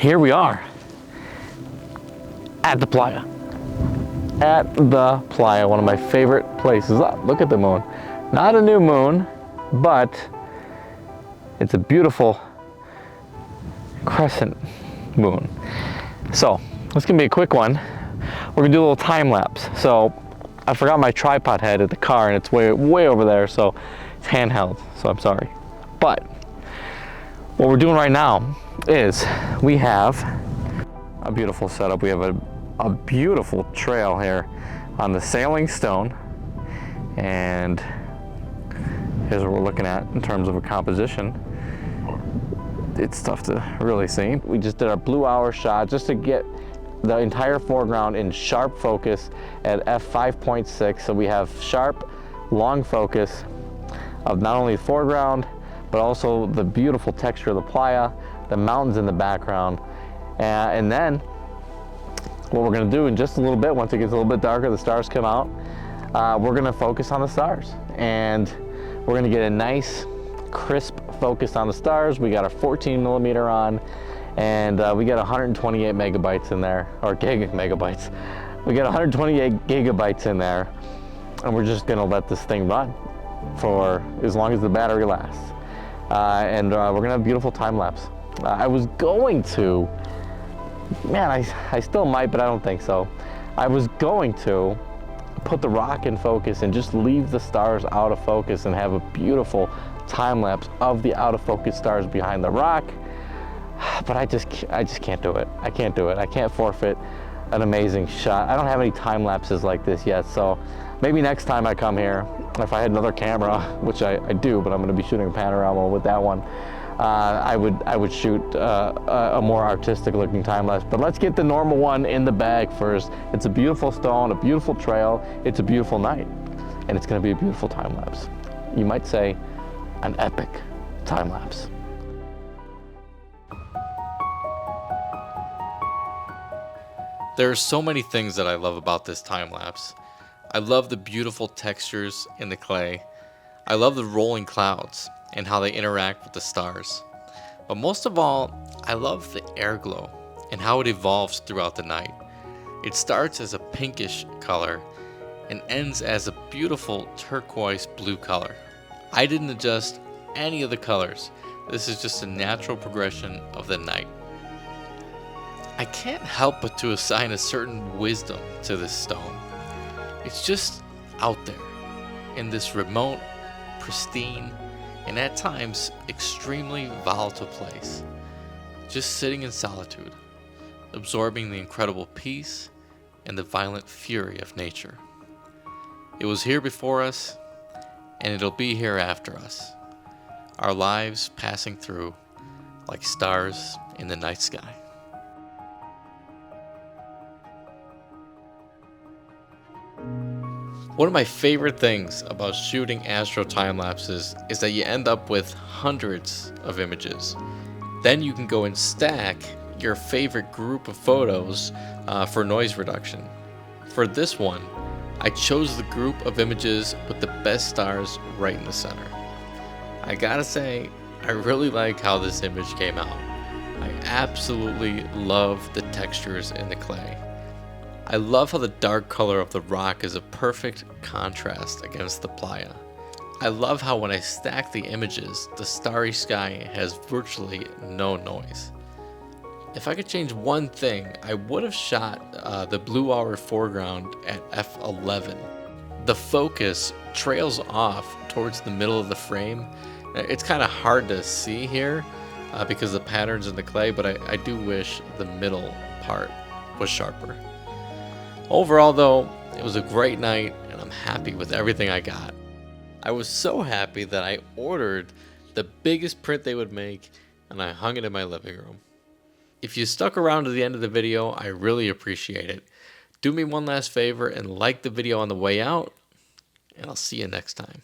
here we are at the playa. At the playa, one of my favorite places. Oh, look at the moon. Not a new moon, but it's a beautiful crescent moon. So this can be a quick one. We're gonna do a little time lapse. So I forgot my tripod head at the car, and it's way over there, so it's handheld, so I'm sorry. But what we're doing right now is we have a beautiful setup. We have a beautiful trail here on the Sailing Stone, and here's what we're looking at in terms of a composition. It's tough to really see. We just did our blue hour shot just to get the entire foreground in sharp focus at f5.6. So we have sharp, long focus of not only the foreground, but also the beautiful texture of the playa, the mountains in the background. And then what we're gonna do in just a little bit, once it gets a little bit darker, the stars come out, we're gonna focus on the stars. And we're gonna get a nice, crisp focus on the stars. We got our 14mm on, and we got 128 megabytes in there, or megabytes. We got 128 gigabytes in there, and we're just gonna let this thing run for as long as the battery lasts. And we're gonna have a beautiful time lapse. I was going to, man, I still might, but I don't think so. I was going to put the rock in focus and just leave the stars out of focus and have a beautiful time lapse of the out of focus stars behind the rock, but I just can't do it. I can't do it. I can't forfeit an amazing shot. I don't have any time lapses like this yet, so maybe next time I come here, if I had another camera, which I do, but I'm going to be shooting a panorama with that one, I would shoot a more artistic looking time lapse. But let's get the normal one in the bag first. It's a beautiful stone, a beautiful trail, it's a beautiful night, and it's going to be a beautiful time lapse. You might say an epic time lapse. There are so many things that I love about this time lapse. I love the beautiful textures in the clay. I love the rolling clouds and how they interact with the stars. But most of all, I love the air glow and how it evolves throughout the night. It starts as a pinkish color and ends as a beautiful turquoise blue color. I didn't adjust any of the colors. This is just a natural progression of the night. I can't help but to assign a certain wisdom to this stone. It's just out there in this remote, pristine, and at times extremely volatile place, just sitting in solitude, absorbing the incredible peace and the violent fury of nature. It was here before us, and it'll be here after us, our lives passing through like stars in the night sky. One of my favorite things about shooting astro time lapses is that you end up with hundreds of images. Then you can go and stack your favorite group of photos for noise reduction. For this one, I chose the group of images with the best stars right in the center. I gotta say, I really like how this image came out. I absolutely love the textures in the clay. I love how the dark color of the rock is a perfect contrast against the playa. I love how when I stack the images, the starry sky has virtually no noise. If I could change one thing, I would have shot the blue hour foreground at f11. The focus trails off towards the middle of the frame. It's kind of hard to see here because of the patterns in the clay, but I do wish the middle part was sharper. Overall though, it was a great night and I'm happy with everything I got. I was so happy that I ordered the biggest print they would make and I hung it in my living room. If you stuck around to the end of the video, I really appreciate it. Do me one last favor and like the video on the way out, and I'll see you next time.